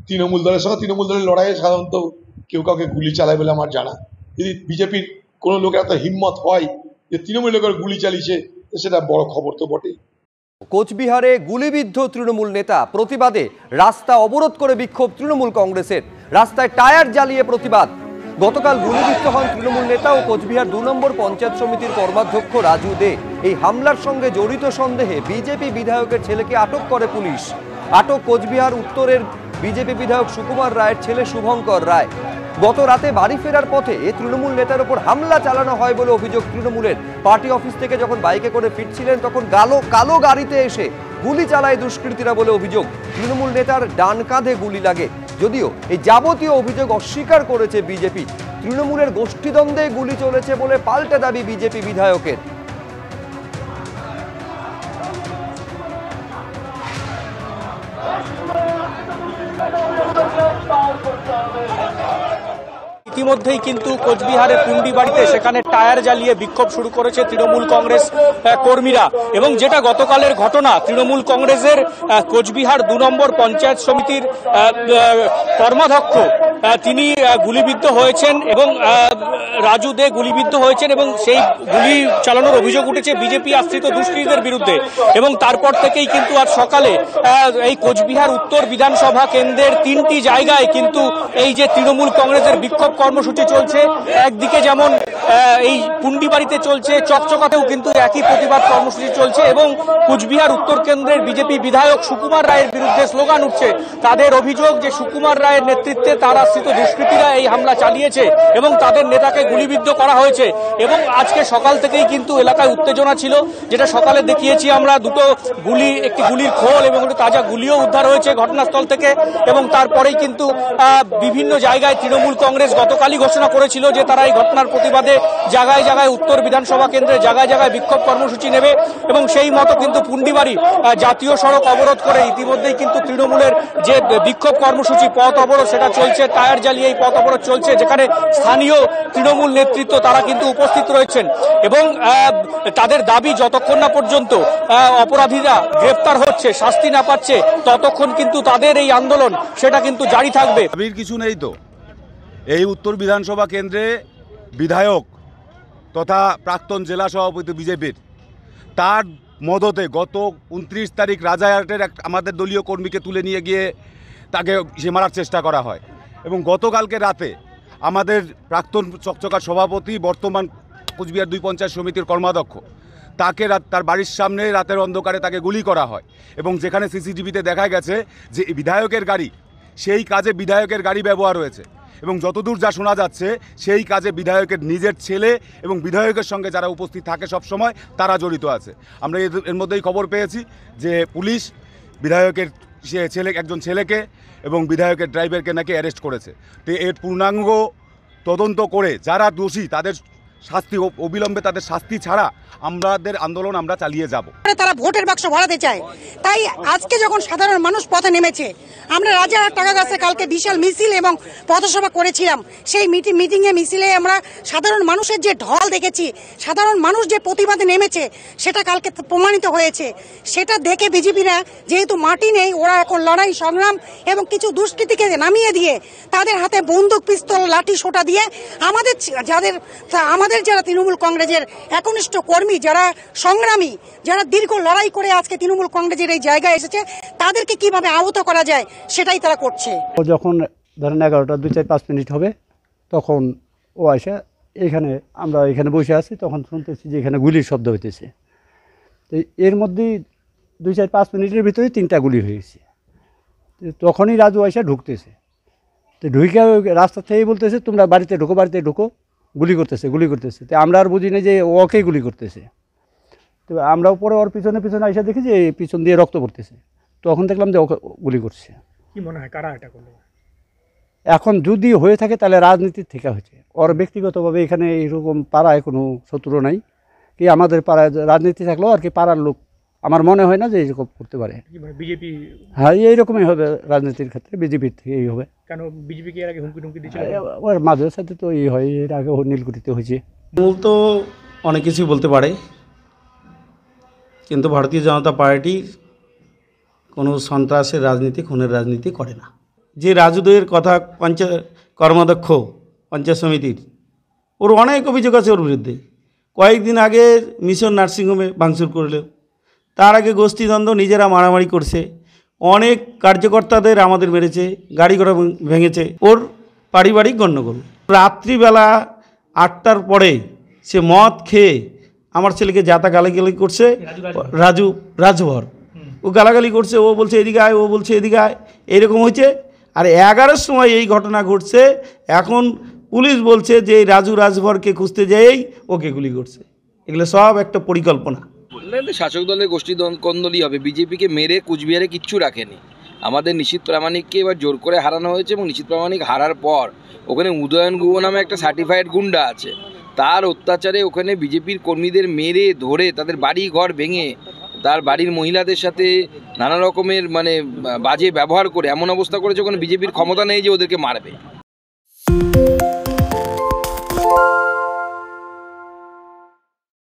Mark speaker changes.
Speaker 1: তৃণমূল দলের সঙ্গে তৃণমূল দলের লড়াইয়ে সাধারণত কেউ কাউকে গুলি চালায় বলে আমার জানা। যদি বিজেপির কোনো লোকের এত হিম্মত হয় যে তৃণমূল লোকের গুলি চালিয়েছে, সেটা বড় খবর তো বটেই।
Speaker 2: কোচবিহারে গুলিবিদ্ধ তৃণমূল নেতা, প্রতিবাদে রাস্তা অবরোধ করে বিক্ষোভ তৃণমূল কংগ্রেসের, রাস্তায় টায়ার জ্বালিয়ে প্রতিবাদ। গতকাল গুলিবিদ্ধ হন তৃণমূল নেতা ও কোচবিহার 2 নম্বর পঞ্চায়েত সমিতির কর্মাধ্যক্ষ রাজু দে। এই হামলার সঙ্গে জড়িত সন্দেহে বিজেপি বিধায়কের ছেলেকে আটক করে পুলিশ। আটক কোচবিহার উত্তরের বিজেপি বিধায়ক সুকুমার রায়ের ছেলে শুভঙ্কর রায়। গত রাতে বাড়ি ফেরার পথে তৃণমূল নেতার উপর হামলা চালানো হয় বলে অভিযোগ তৃণমূলের। পার্টি অফিস থেকে যখন বাইকে করে ফিরছিলেন তখন কালো গাড়িতে এসে গুলি চালায় দুষ্কৃতীরা বলে অভিযোগ। তৃণমূল নেতার ডান কাঁধে গুলি লাগে। যদিও এই যাবতীয় অভিযোগ অস্বীকার করেছে বিজেপি। তৃণমূলের গোষ্ঠীদ্বন্দ্বে গুলি চলেছে বলে পাল্টা দাবি বিজেপি বিধায়কের।
Speaker 3: ইতিমধ্যেই কিন্তু কোচবিহারের পুন্ডিবাড়িতে সেখানে টায়ার জ্বালিয়ে বিক্ষোভ শুরু করেছে তৃণমূল কংগ্রেস কর্মীরা। এবং যেটা গতকালের ঘটনা, তৃণমূল কংগ্রেসের কোচবিহার 2 নম্বর পঞ্চায়েত সমিতির কর্মাধ্যক্ষ তিনি গুলিবিদ্ধ হয়েছেন এবং রাজু দে গুলিবিদ্ধ হয়েছেন এবং সেই গুলি চালানোর অভিযোগ উঠেছে বিজেপি আশ্রিত দুষ্কৃতীদের বিরুদ্ধে। এবং তারপর থেকেই কিন্তু আজ সকালে এই কোচবিহার উত্তর বিধানসভা কেন্দ্রের 3টি জায়গায় কিন্তু এই যে তৃণমূল কংগ্রেসের বিক্ষোভ কর্মসূচি চলছে। একদিকে যেমন এই পুন্ডিবাড়িতে চলছে, চকচকাতেও কিন্তু একই প্রতিবাদ কর্মসূচি চলছে এবং কোচবিহার উত্তর কেন্দ্রের বিজেপি বিধায়ক সুকুমার রায়ের বিরুদ্ধে স্লোগান উঠছে। তাদের অভিযোগ যে সুকুমার রায়ের নেতৃত্বে তার আশ্রিত দুষ্কৃতীরা এই হামলা চালিয়েছে এবং তাদের নেতাকে গুলিবিদ্ধ করা হয়েছে। এবং আজকে সকাল থেকেই কিন্তু এলাকায় উত্তেজনা ছিল, যেটা সকালে দেখিয়েছি আমরা। দুটো গুলি, একটি গুলির খোল এবং একটি তাজা গুলিও উদ্ধার হয়েছে ঘটনাস্থল থেকে। এবং তারপরেই কিন্তু বিভিন্ন জায়গায় তৃণমূল কংগ্রেস গতকালই ঘোষণা করেছিল যে তারা এই ঘটনার প্রতিবাদে জায়গায় জায়গায় উত্তর বিধানসভা কেন্দ্রে জায়গায় জায়গায় বিক্ষোভ কর্মসূচি নেবে। এবং সেই মতো কিন্তু পুন্ডিবাড়ি জাতীয় সড়ক অবরোধ করে ইতিমধ্যেই কিন্তু তৃণমূলের যে বিক্ষোভ কর্মসূচি, পথ অবরোধ, সেটা চলছে। টায়ার জ্বালিয়ে এই পথ অবরোধ চলছে, যেখানে স্থানীয় তৃণমূল নেতৃত্ব তারা কিন্তু উপস্থিত রয়েছেন। এবং তাদের দাবি যতক্ষণ না পর্যন্ত অপরাধীরা গ্রেফতার হচ্ছে, শাস্তি না পাচ্ছে, ততক্ষণ কিন্তু তাদের এই আন্দোলন সেটা কিন্তু জারি থাকবে।
Speaker 4: কিছু নেই তো, এই উত্তর বিধানসভা কেন্দ্রে বিধায়ক তথা প্রাক্তন জেলা সভাপতি বিজেপির, তার মদতে গত 29 তারিখ রাজারহাটের আমাদের দলীয় কর্মীকে তুলে নিয়ে গিয়ে তাকে সে মারার চেষ্টা করা হয়। এবং গতকালকে রাতে আমাদের প্রাক্তন চকচকার সভাপতি, বর্তমান কোচবিহার 2 পঞ্চায়েত সমিতির কর্মাধ্যক্ষ, তাকে তার বাড়ির সামনে রাতের অন্ধকারে তাকে গুলি করা হয়। এবং যেখানে সিসিটিভিতে দেখা গেছে যে বিধায়কের গাড়ি, সেই কাজে বিধায়কের গাড়ি ব্যবহার হয়েছে। এবং যতদূর যা শোনা যাচ্ছে সেই কাজে বিধায়কের নিজের ছেলে এবং বিধায়কের সঙ্গে যারা উপস্থিত থাকে সব সময়, তারা জড়িত আছে। আমরা এর মধ্যেই খবর পেয়েছি যে পুলিশ বিধায়কের একজন ছেলেকে এবং বিধায়কের ড্রাইভারকে নাকি অ্যারেস্ট করেছে। তো এর পূর্ণাঙ্গ তদন্ত করে যারা দোষী তাদের শাস্তি, অবিলম্বে তাদের শাস্তি ছাড়া আমাদের আন্দোলন আমরা চালিয়ে যাব।
Speaker 5: তারা ভোটের বাক্স ভরাতে চায়, তাই আজকে যখন সাধারণ মানুষ পথে নেমেছে, আমরা রাজারহাট টাকাগাছে কালকে বিশাল মিছিল এবং পথসভা করেছিলাম। সেই মিটিংয়ে মিছিলে আমরা সাধারণ মানুষের যে ঢল দেখেছি, সাধারণ মানুষ যে প্রতিবাদে নেমেছে, সেটা কালকে প্রমাণিত হয়েছে। সেটা দেখে বিজেপিরা যেহেতু মাটি নেই, ওরা এখন লড়াই সংগ্রাম এবং কিছু দুষ্কৃতীকে নামিয়ে দিয়ে তাদের হাতে বন্দুক, পিস্তল, লাঠি, সোটা দিয়ে আমাদের যারা তৃণমূল কংগ্রেসের একনিষ্ঠ কর্মী, যারা সংগ্রামী, যারা দীর্ঘ লড়াই করে আজকে তৃণমূল কংগ্রেসের এই জায়গায় এসেছে, তাদেরকে কিভাবে আহত করা যায় সেটাই তারা করছে।
Speaker 6: যখন ধরেন 11টা 2-4-5 মিনিট হবে, তখন ও আসে এখানে, আমরা এখানে বসে আছি, তখন শুনতেছি যে এখানে গুলির শব্দ হইতেছে। তো এর মধ্যেই 2-4-5 মিনিটের ভিতরে 3টা গুলি হয়েছে। তখনই রাজু আসে ঢুকতেছে। তো ঢুকে রাস্তা থেকেই বলতেছে, তোমরা বাড়িতে ঢুকো, বাড়িতে ঢুকো, গুলি করতেছে। তো আমরা আর বুঝি না যে ওকেই গুলি করতেছে। তো আমরাও পরে ওর পিছনে এসে দেখি যে পিছন দিয়ে রক্ত পড়তেছে। তখন দেখলাম যে ওকে গুলি করছে।
Speaker 3: কি মনে হয় কারা এটা করলো?
Speaker 6: এখন যদি হয়ে থাকে তাহলে রাজনীতির থেকে হয়েছে। ওর ব্যক্তিগতভাবে এখানে এইরকম পাড়ায় কোনো শত্রু নাই, কি আমাদের পাড়ায় রাজনীতি থাকলেও আর কি পাড়ার লোক আমার মনে হয় না যে এইরকম করতে পারে।
Speaker 3: বিজেপি,
Speaker 6: হ্যাঁ, এইরকমই হবে রাজনীতির ক্ষেত্রে, বিজেপির থেকে এই হবে।
Speaker 3: কেন বিজেপি কি এর আগে হুমকি দিয়েছিল?
Speaker 6: ওর মাঝে সাথে তো এই হয়, এর আগে নীলকুঠিতে হয়েছে।
Speaker 7: মূল তো অনেক কিছুই বলতে পারে, কিন্তু ভারতীয় জনতা পার্টি কোনো সন্ত্রাসের রাজনীতি, খুনের রাজনীতি করে না। যে রাজুদের কথা কর্মাধ্যক্ষ পঞ্চায়েত সমিতির, ওর অনেক অভিযোগ আছে ওর বিরুদ্ধে। কয়েকদিন আগে মিশন নার্সিংহোমে ভাঙচুর করলো, তার আগে গোষ্ঠীদ্বন্দ্ব, নিজেরা মারামারি করছে, অনেক কার্যকর্তাদের আমাদের মেরেছে, গাড়ি ঘোড়া ভেঙেছে। ওর পারিবারিক গণ্ডগোল। রাত্রিবেলা 8টার পরে সে মদ খেয়ে আমার ছেলেকে যাতা গালাগালি করছে, রাজভর ও গালাগালি করছে, ও বলছে এদিকে আয়, ও বলছে এদিকে আয়, এরকম হয়েছে। আর 11টার সময় এই ঘটনা ঘটছে। এখন পুলিশ বলছে যে রাজভরকে খুঁজতে যেয়েই ওকে গুলি করছে। এগুলো সব একটা পরিকল্পনা।
Speaker 8: শাসক দলের গোষ্ঠী কোন্দলই হবে, বিজেপিকে মেরে কুচবিহারে কিচ্ছু রাখেনি। আমাদের নিশীথ প্রামাণিককে এবার জোর করে হারানো হয়েছে, এবং নিশীথ প্রামাণিক হারার পর ওখানে উদয়ন গুহ নামে একটা সার্টিফাইড গুন্ডা আছে, তার অত্যাচারে ওখানে বিজেপির কর্মীদের মেরে ধরে তাদের বাড়ি ঘর ভেঙে তার বাড়ির মহিলাদের সাথে নানা রকমের বাজে ব্যবহার করে এমন অবস্থা করেছে ওখানে বিজেপির ক্ষমতা নেই যে ওদেরকে মারবে।